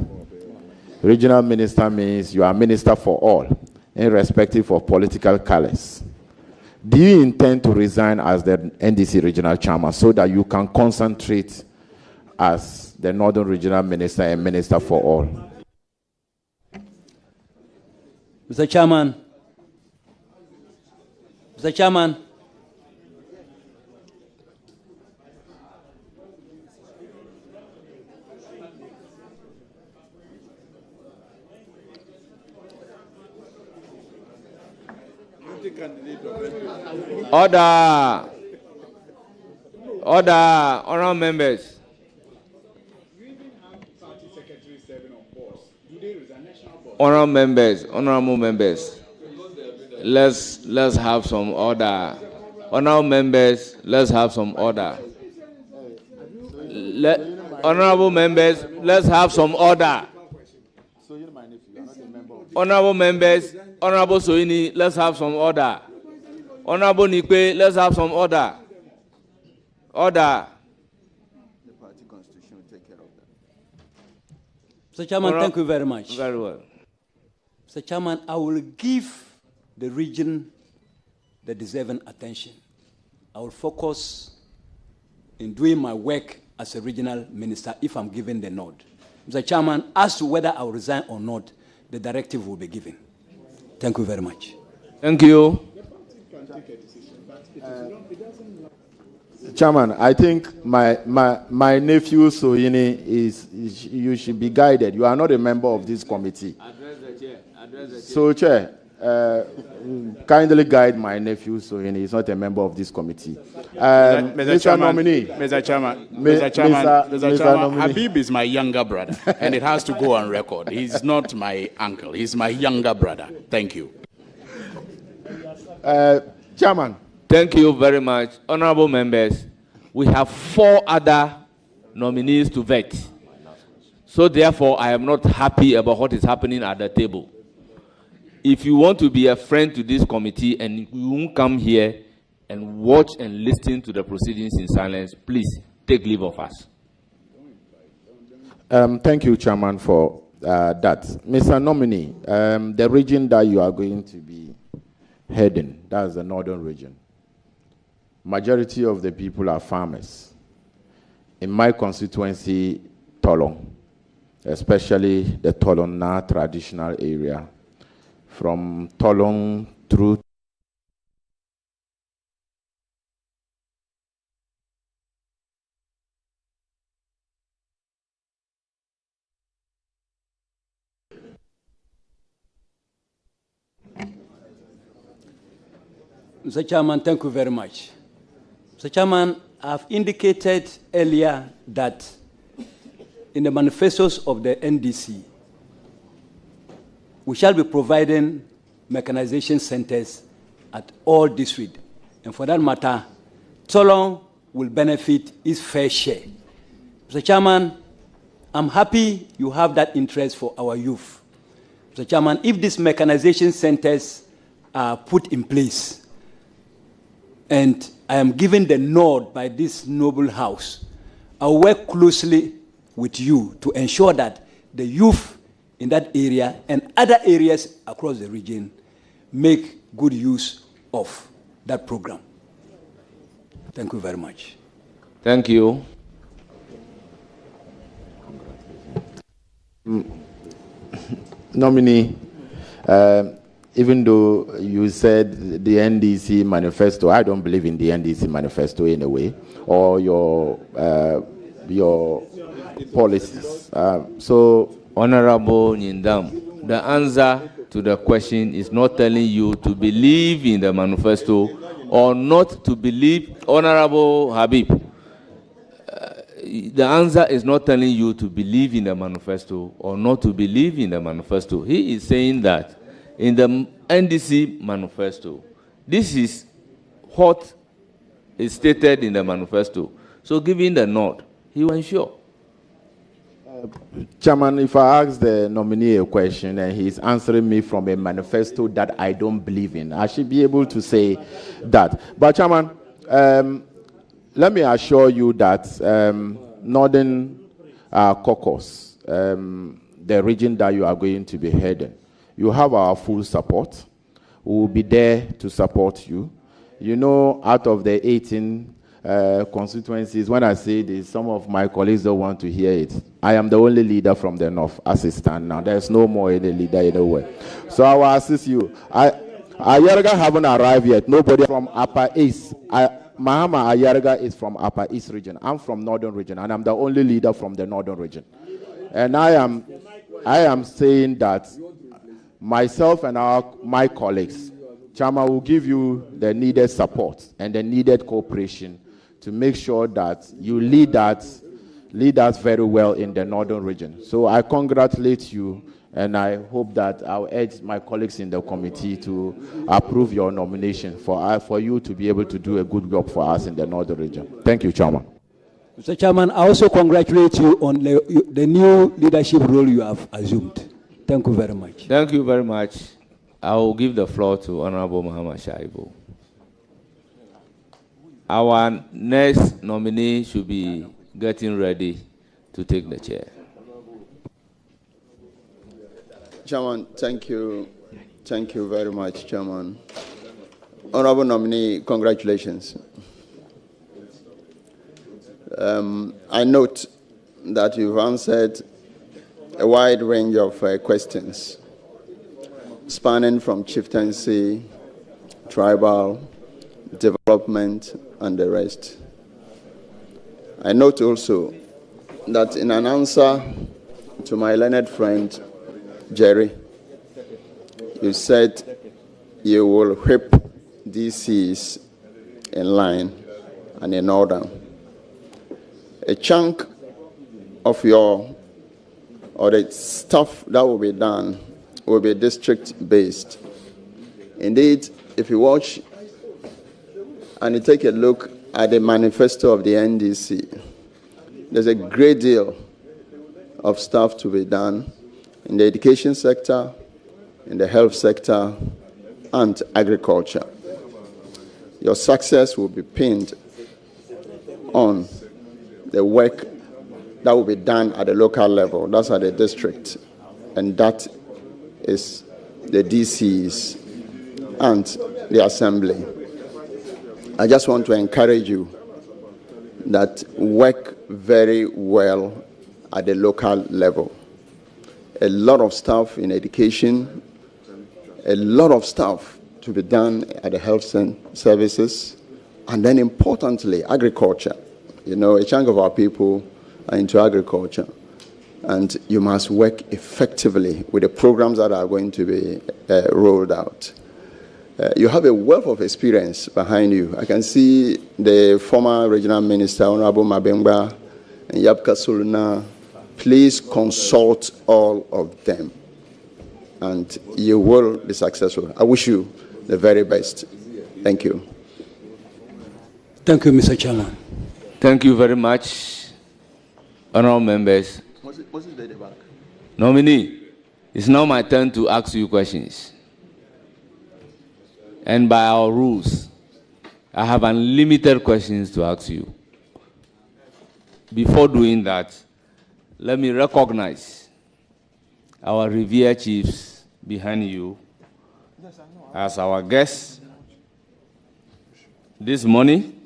Regional minister means you are minister for all, irrespective of political colors. Do you intend to resign as the NDC regional chairman so that you can concentrate as the Northern Regional Minister and Minister for all? Mr. Chairman, Mr. Chairman, Order. Order, honorable members. Honorable members. Let's have some order. Honorable members, let's have some order. Honorable members, let's have some order. Honorable members, Honorable Soini, let's have some order. Honorable Nikwe, let's have some order. Order. The party constitution will take care of that. Mr. Chairman, thank you very much. Very well. Mr. Chairman, I will give the region the deserving attention. I will focus in doing my work as a regional minister if I'm given the nod. Mr. Chairman, as to whether I will resign or not, the directive will be given. Thank you very much. Thank you. Chairman, I think my nephew Sohini you should be guided. You are not a member of this committee. Address the chair. So, Chair, kindly guide my nephew Sohini. He's not a member of this committee. Mr. Nominee. Mr. Chairman, Habib is my younger brother, and it has to go on record. He's not my uncle. He's my younger brother. Thank you. Chairman. Thank you very much. Honorable members, we have 4 other nominees to vet. So therefore, I am not happy about what is happening at the table. If you want to be a friend to this committee and you won't come here and watch and listen to the proceedings in silence, please take leave of us. Thank you, Chairman, for that. Mr. Nominee, the region that you are going to be heading, that's the northern region. Majority of the people are farmers. In my constituency, Tolong, especially the Tolong traditional area, from Tolong through Mr. Chairman, thank you very much. Mr. Chairman, I've indicated earlier that in the manifestos of the NDC, we shall be providing mechanization centers at all districts. And for that matter, Tolong will benefit its fair share. Mr. Chairman, I'm happy you have that interest for our youth. Mr. Chairman, if these mechanization centers are put in place, and I am given the nod by this noble house, I will work closely with you to ensure that the youth in that area and other areas across the region make good use of that program. Thank you very much. Thank you. Nominee, even though you said the NDC manifesto, I don't believe in the NDC manifesto in a way, or your policies. So, Honorable Nyindam, the answer to the question is not telling you to believe in the manifesto or not to believe. Honorable Habib, the answer is not telling you to believe in the manifesto or not to believe in the manifesto. He is saying that in the NDC manifesto, this is what is stated in the manifesto. So giving the nod, he will ensure. Chairman, if I ask the nominee a question and he's answering me from a manifesto that I don't believe in, I should be able to say that. But Chairman, let me assure you that Northern Caucasus, the region that you are going to be heading, you have our full support. We will be there to support you. You know, out of the 18 constituencies, when I say this, some of my colleagues don't want to hear it. I am the only leader from the north as it stands now. There's no more any leader anywhere. So I will assist you. Ayarga haven't arrived yet. Nobody from Upper East. Mahama Ayarga is from Upper East region. I'm from Northern region, and I'm the only leader from the Northern region. And I am saying that myself and my colleagues, Chama, will give you the needed support and the needed cooperation to make sure that you lead us very well in the Northern region. So I congratulate you, and I hope that I'll urge my colleagues in the committee to approve your nomination for you to be able to do a good job for us in the Northern region. Thank you, Chairman. Mr. Chairman, I also congratulate you on the new leadership role you have assumed. Thank you very much. Thank you very much. I will give the floor to Honorable Muhammad Shaibu. Our next nominee should be getting ready to take the chair. Chairman, thank you. Thank you very much, Chairman. Honorable nominee, congratulations. I note that you've answered a wide range of questions, spanning from chieftaincy, tribal, development, and the rest. I note also that in an answer to my learned friend, Jerry, you said you will whip DCs in line and in order. A chunk of the stuff that will be done will be district-based. Indeed, if you watch and you take a look at the manifesto of the NDC, there's a great deal of stuff to be done in the education sector, in the health sector, and agriculture. Your success will be pinned on the work that will be done at the local level. That's at the district. And that is the DCs and the assembly. I just want to encourage you that work very well at the local level. A lot of stuff in education, a lot of stuff to be done at the health services, and then importantly, agriculture. You know, a chunk of our people are into agriculture, and you must work effectively with the programs that are going to be rolled out. You have a wealth of experience behind you. I can see the former regional minister, Honorable Mabengba and Yapka Soluna. Please consult all of them, and you will be successful. I wish you the very best. Thank you. Thank you, Mr. Chairman. Thank you very much, honorable members. What's it the back? Nominee, it's now my turn to ask you questions. And by our rules, I have unlimited questions to ask you. Before doing that, let me recognize our revered chiefs behind you as our guests this morning.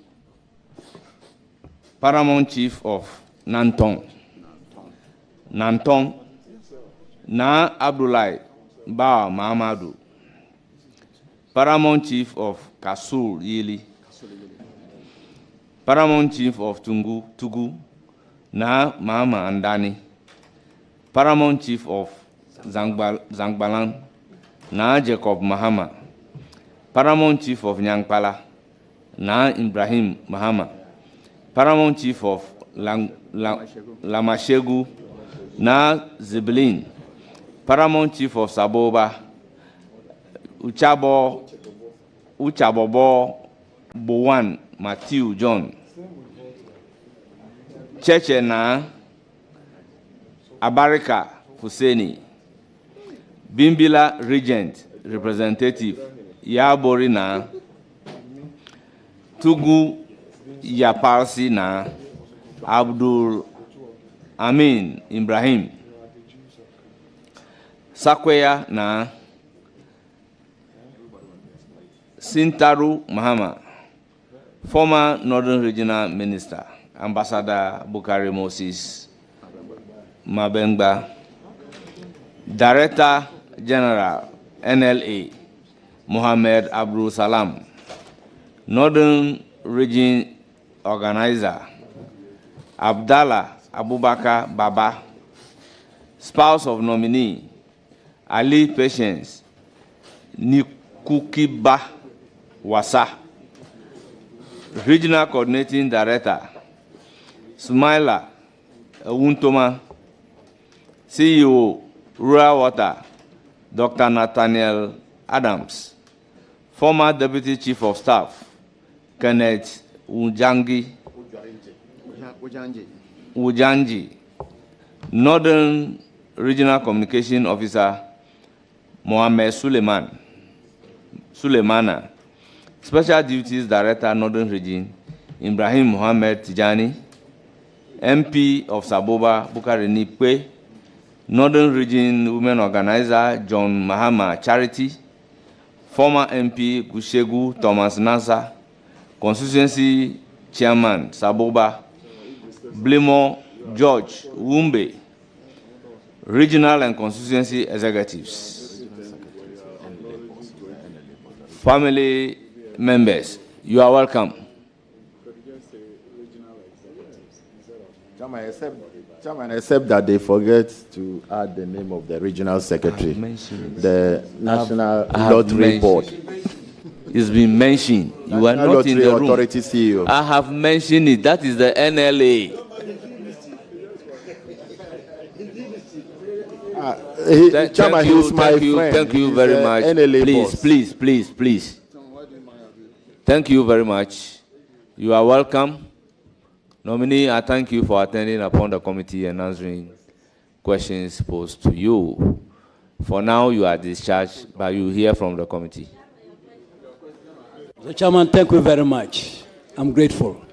Paramount Chief of Nantong. Nantong Na Abdullahi Bawa Mahamadu, Paramount Chief of Kasul Yili, Paramount Chief of Tugu, Na Mahama Andani, Paramount Chief of Zangbalan, Na Jacob Mahama, Paramount Chief of Nyangpala, Na Ibrahim Mahama, Paramount Chief of Lamashegu, Na Ziblin, Paramount Chief of Saboba, Uchabobo Bowan Matthew John, Cheche Na Abarika Husseini, Bimbila Regent Representative Yabori Na, Tugu Yapalsi Na, Abdul Amin Ibrahim, Sakweya Na, Sintaru Mahama, former Northern Regional Minister, Ambassador Bukari Moses Mabengba, Director General NLA Mohammed Abdul Salam, Northern Region Organizer Abdallah Abubakar Baba, spouse of nominee Ali Patience Nikukiba Wasa, Regional Coordinating Director Smaila Wuntoma, CEO Rural Water Dr. Nathaniel Adams, former Deputy Chief of Staff Kenneth Ujanji, Northern Regional Communication Officer Mohammed Suleimana, Special Duties Director Northern Region Ibrahim Mohammed Tijani, MP of Saboba Bukari Nipe, Northern Region Women Organizer John Mahama Charity, former MP Gushegu Thomas Nasa, Constituency Chairman Saboba, Blimo George Wumbe, Regional and Constituency Executives, family members, you are welcome. Chairman, except that they forget to add the name of the regional secretary, the National Lottery Board. It's been mentioned. You are not in the room. Authority CEO. I have mentioned it. That is the NLA. Chairman, he's my friend. Thank you very much. Please. Thank you very much. You are welcome. Nominee, I thank you for attending upon the committee and answering questions posed to you. For now, you are discharged, but you hear from the committee. Chairman, thank you very much. I'm grateful.